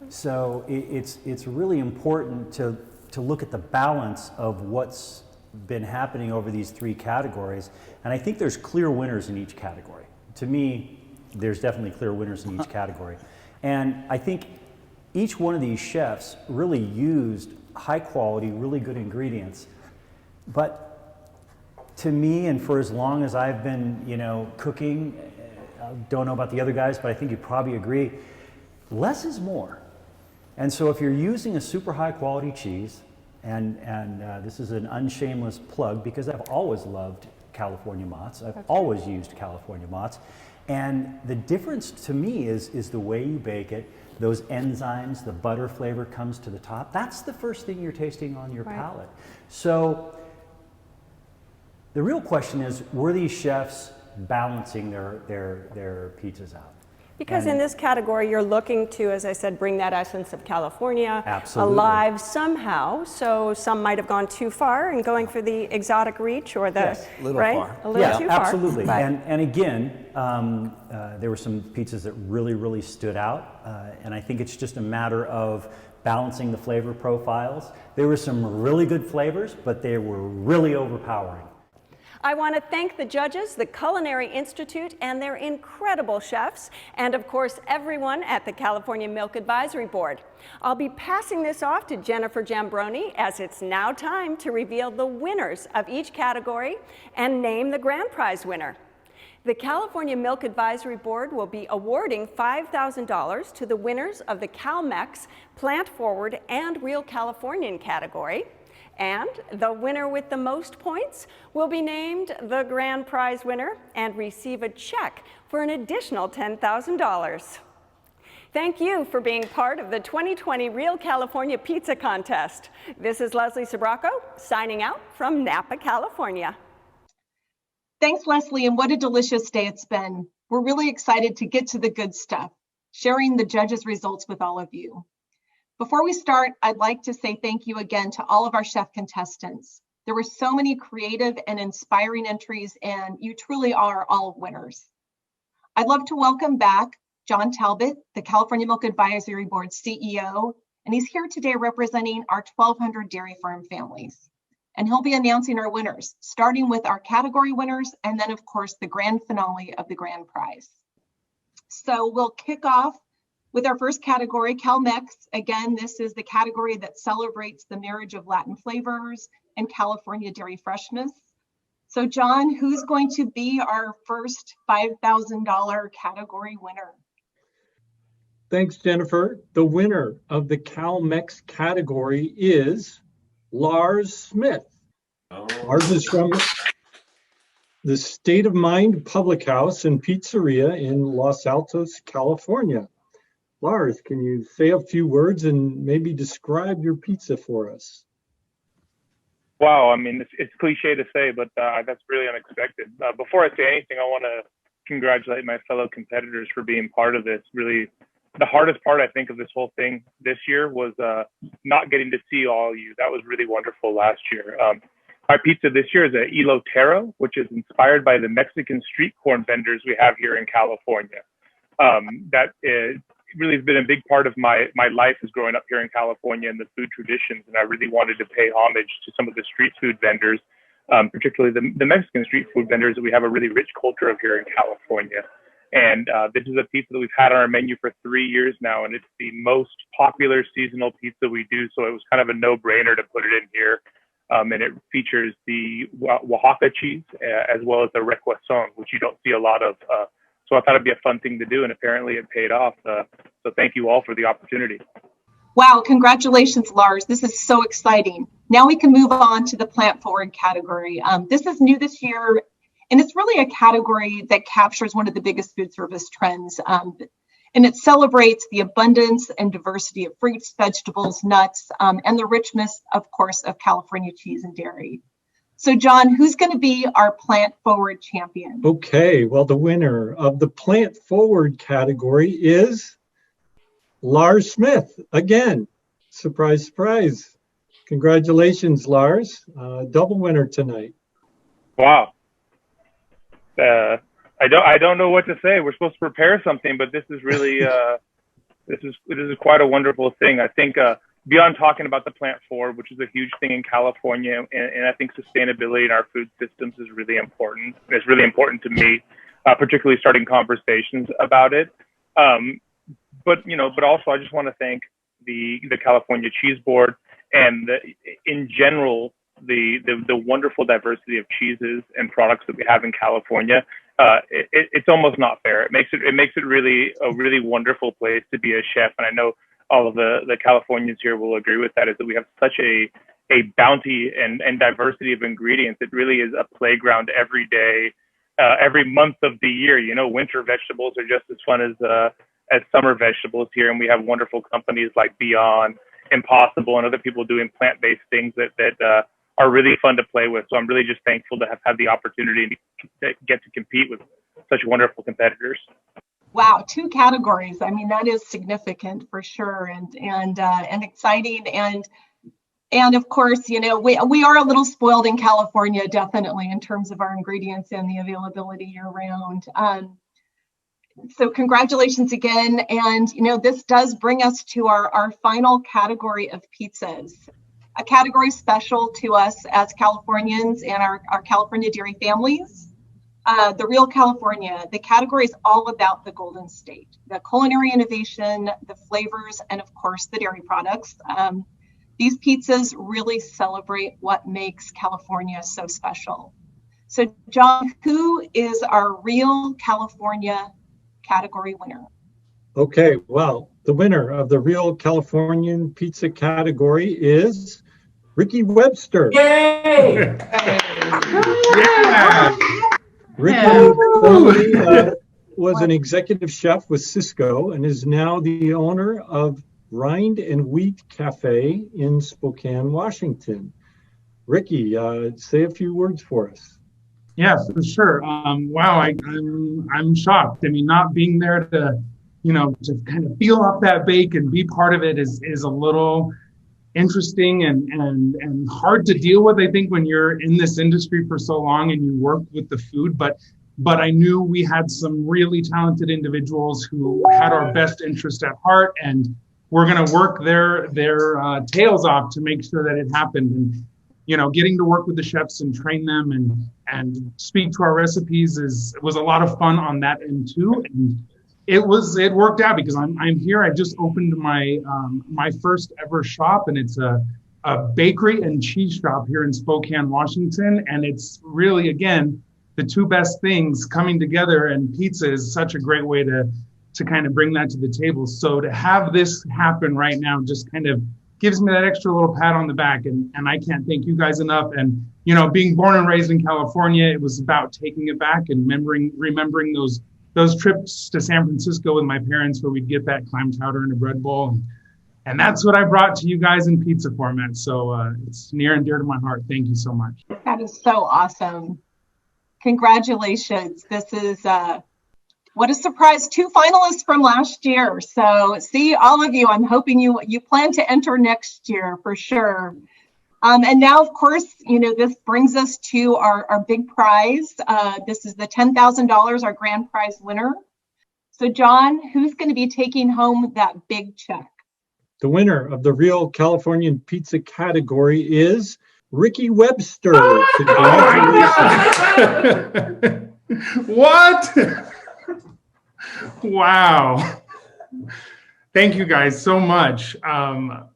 So it's really important to look at the balance of what's been happening over these 3 categories. And I think there's clear winners in each category. To me, there's definitely clear winners in each category. And I think each one of these chefs really used high quality, really good ingredients. But to me, and for as long as I've been, cooking, I don't know about the other guys, but I think you probably agree, less is more. And so if you're using a super high quality cheese, and this is an unshameless plug, because I've always loved California mozz. I've always used California mozz. And the difference to me is the way you bake it, those enzymes, the butter flavor comes to the top. That's the first thing you're tasting on your palate. So the real question is, were these chefs balancing their pizzas out? Because in this category, you're looking to, as I said, bring that essence of California alive somehow. So some might have gone too far in going for the exotic reach, or the a little far. A little too far. Absolutely. And again, there were some pizzas that really stood out, and I think it's just a matter of balancing the flavor profiles. There were some really good flavors, but they were really overpowering. I want to thank the judges, the Culinary Institute, and their incredible chefs, and of course everyone at the California Milk Advisory Board. I'll be passing this off to Jennifer Jambroni, as it's now time to reveal the winners of each category and name the grand prize winner. The California Milk Advisory Board will be awarding $5,000 to the winners of the CAL-MEX Plant Forward and Real Californian category. And the winner with the most points will be named the grand prize winner and receive a check for an additional $10,000. Thank you for being part of the 2020 Real California Pizza Contest. This is Leslie Sbrocco signing out from Napa, California. Thanks, Leslie, and what a delicious day it's been. We're really excited to get to the good stuff, sharing the judges' results with all of you. Before we start, I'd like to say thank you again to all of our chef contestants. There were so many creative and inspiring entries, and you truly are all winners. I'd love to welcome back John Talbot, the California Milk Advisory Board CEO, and he's here today representing our 1,200 dairy farm families. And he'll be announcing our winners, starting with our category winners, and then of course the grand finale of the grand prize. So we'll kick off with our first category, CAL-MEX. Again, this is the category that celebrates the marriage of Latin flavors and California dairy freshness. So John, who's going to be our first $5,000 category winner? Thanks, Jennifer. The winner of the CAL-MEX category is Lars Smith. Lars is from the State of Mind Public House and Pizzeria in Los Altos, California. Lars, can you say a few words and maybe describe your pizza for us? Wow, I mean, it's cliche to say, but that's really unexpected. Before I say anything, I want to congratulate my fellow competitors for being part of this. Really, the hardest part, I think, of this whole thing this year was not getting to see all of you. That was really wonderful last year. Our pizza this year is a elotero, which is inspired by the Mexican street corn vendors we have here in California. That is really has been a big part of my life is growing up here in California and the food traditions. And I really wanted to pay homage to some of the street food vendors, particularly the Mexican street food vendors that we have a really rich culture of here in California. And this is a pizza that we've had on our menu for 3 years now, and it's the most popular seasonal pizza we do. So it was kind of a no-brainer to put it in here. And it features the Oaxaca cheese as well as the requesón, which you don't see a lot of. So I thought it'd be a fun thing to do, and apparently it paid off. So thank you all for the opportunity. Wow, congratulations, Lars. This is so exciting. Now we can move on to the plant forward category. This is new this year, and it's really a category that captures one of the biggest food service trends. And it celebrates the abundance and diversity of fruits, vegetables, nuts, and the richness, of course, of California cheese and dairy. So John, who's going to be our plant forward champion? Okay, well, the winner of the plant forward category is Lars Smith. Again, surprise, surprise. Congratulations, Lars. Double winner tonight. Wow. I don't know what to say. We're supposed to prepare something, but this is really this is quite a wonderful thing. I think beyond talking about the plant forward, which is a huge thing in California, and I think sustainability in our food systems is really important. It's really important to me, particularly starting conversations about it. But also I just want to thank the California Cheese Board and in general the wonderful diversity of cheeses and products that we have in California. It's almost not fair. It makes it really a really wonderful place to be a chef, and I know all of the Californians here will agree with that, is that we have such a bounty and diversity of ingredients. It really is a playground every day, every month of the year. You know, winter vegetables are just as fun as summer vegetables here, and we have wonderful companies like Beyond, Impossible, and other people doing plant-based things that are really fun to play with. So I'm really just thankful to have had the opportunity to get to compete with such wonderful competitors. Wow, 2 categories. I mean, that is significant for sure, and exciting, and of course, you know, we are a little spoiled in California, definitely, in terms of our ingredients and the availability year round. So congratulations again, and you know, this does bring us to our final category of pizzas, a category special to us as Californians and our California dairy families. The Real California, the category is all about the Golden State, the culinary innovation, the flavors, and of course the dairy products. These pizzas really celebrate what makes California so special. So John, who is our Real California category winner? Okay, well, the winner of the Real Californian Pizza category is Ricky Webster. Yay! Yeah. Ricky formerly was an executive chef with Cisco and is now the owner of Rind and Wheat Cafe in Spokane, Washington. Ricky, say a few words for us. Yeah, for sure. Wow, I'm shocked. I mean, not being there to, to kind of feel off that bake and be part of it is a little interesting and hard to deal with, I think, when you're in this industry for so long and you work with the food. But I knew we had some really talented individuals who had our best interest at heart, and we're going to work their tails off to make sure that it happened. And getting to work with the chefs and train them and speak to our recipes was a lot of fun on that end too. it worked out because I'm here. I just opened my my first ever shop, and it's a bakery and cheese shop here in Spokane, Washington. And it's really, again, the two best things coming together, and pizza is such a great way to kind of bring that to the table. So to have this happen right now just kind of gives me that extra little pat on the back, and I can't thank you guys enough. And you know, being born and raised in California, it was about taking it back and remembering those trips to San Francisco with my parents where we'd get that clam chowder in a bread bowl. And that's what I brought to you guys in pizza format. So it's near and dear to my heart. Thank you so much. That is so awesome. Congratulations. This is, what a surprise. 2 finalists from last year. So see, all of you, I'm hoping you plan to enter next year for sure. And now, of course, you know, this brings us to our big prize. This is the $10,000, our grand prize winner. So John, who's going to be taking home that big check? The winner of the Real Californian Pizza category is Ricky Webster. Congratulations. What? Wow. Thank you guys so much. Wow.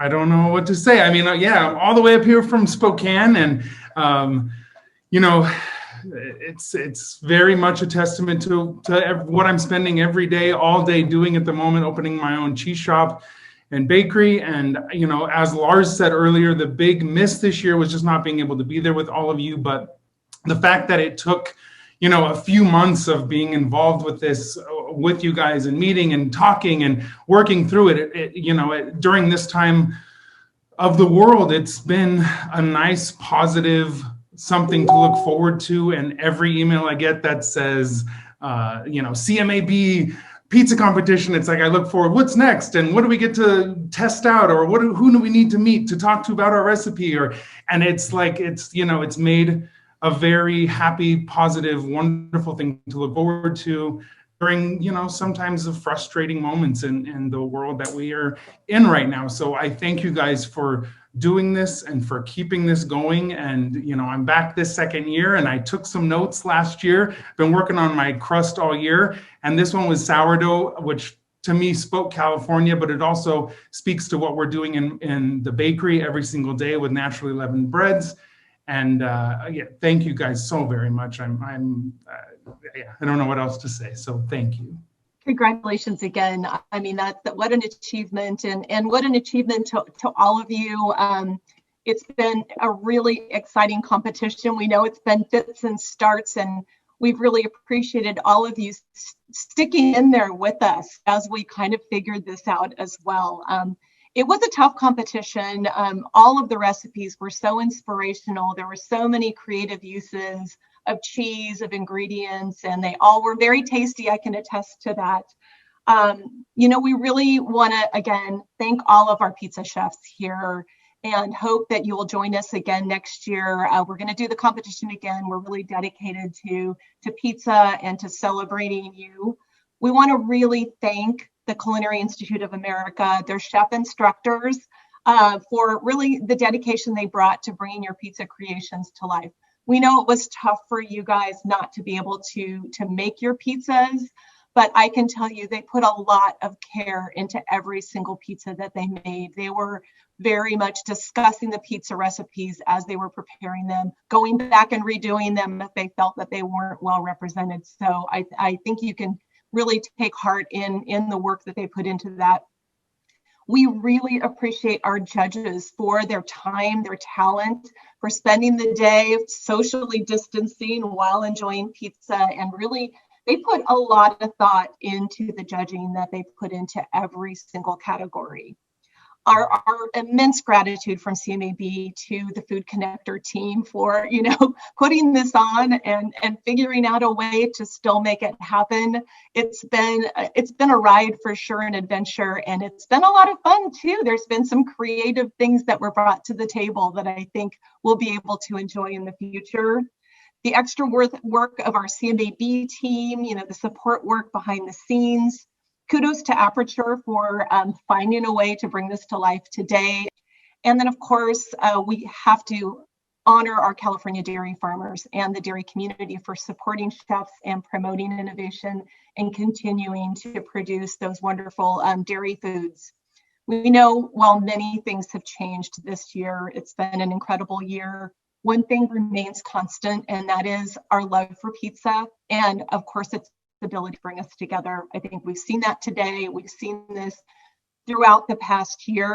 I don't know what to say. I mean, yeah, I'm all the way up here from Spokane, and you know, it's very much a testament to what I'm spending every day, all day doing at the moment, opening my own cheese shop and bakery. And you know, as Lars said earlier, the big miss this year was just not being able to be there with all of you. But the fact that it took, you know, a few months of being involved with this, with you guys, and meeting and talking and working through it, you know, during this time of the world, it's been a nice, positive, something to look forward to. And every email I get that says, you know, CMAB pizza competition, it's like I look forward, what's next? And what do we get to test out? Or who do we need to meet to talk to about our recipe? And it's like, it's, you know, it's made a very happy, positive, wonderful thing to look forward to during, you know, sometimes the frustrating moments in the world that we are in right now. So I thank you guys for doing this and for keeping this going. And, you know, I'm back this second year, and I took some notes last year, been working on my crust all year. And this one was sourdough, which to me spoke California, but it also speaks to what we're doing in the bakery every single day with naturally leavened breads. And yeah, thank you guys so very much. Yeah, I don't know what else to say. So thank you. Congratulations again. I mean, what an achievement, and what an achievement to all of you. It's been a really exciting competition. We know it's been fits and starts, and we've really appreciated all of you sticking in there with us as we kind of figured this out as well. It was a tough competition. All of the recipes were so inspirational. There were so many creative uses of cheese, of ingredients, and they all were very tasty. I can attest to that. You know, we really want to, again, thank all of our pizza chefs here, and hope that you will join us again next year. We're going to do the competition again. We're really dedicated to pizza and to celebrating you. We want to really thank the Culinary Institute of America, their chef instructors, for really the dedication they brought to bringing your pizza creations to life. We know it was tough for you guys not to be able to make your pizzas, but I can tell you they put a lot of care into every single pizza that they made. They were very much discussing the pizza recipes as they were preparing them, going back and redoing them if they felt that they weren't well represented. So I think you can really take heart in the work that they put into that. We really appreciate our judges for their time, their talent, for spending the day socially distancing while enjoying pizza. And really, they put a lot of thought into the judging that they put into every single category. Our immense gratitude from CMAB to the Food Connector team for, you know, putting this on and figuring out a way to still make it happen. It's been a ride for sure, an adventure, and it's been a lot of fun too. There's been some creative things that were brought to the table that I think we'll be able to enjoy in the future. The extra work of our CMAB team, you know, the support work behind the scenes. Kudos to Aperture for finding a way to bring this to life today. And then, of course, we have to honor our California dairy farmers and the dairy community for supporting chefs and promoting innovation and continuing to produce those wonderful dairy foods. We know while many things have changed this year, it's been an incredible year. One thing remains constant, and that is our love for pizza. And of course, its ability to bring us together. I think we've seen that today. We've seen this throughout the past year.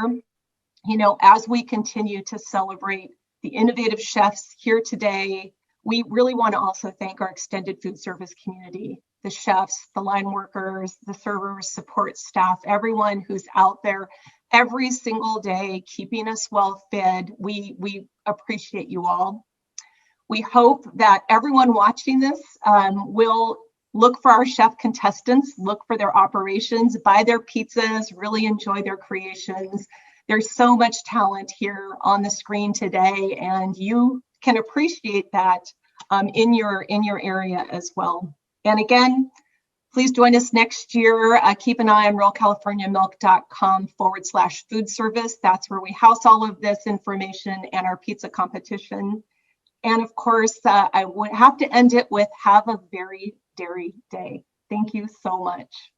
You know, as we continue to celebrate the innovative chefs here today, we really want to also thank our extended food service community, the chefs, the line workers, the servers, support staff, everyone who's out there every single day keeping us well fed. We appreciate you all. We hope that everyone watching this will look for our chef contestants, look for their operations, buy their pizzas, really enjoy their creations. There's so much talent here on the screen today, and you can appreciate that in your area as well. And again, please join us next year. Keep an eye on realcaliforniamilk.com/food service. That's where we house all of this information and our pizza competition. And of course, I would have to end it with have a very dairy day. Thank you so much.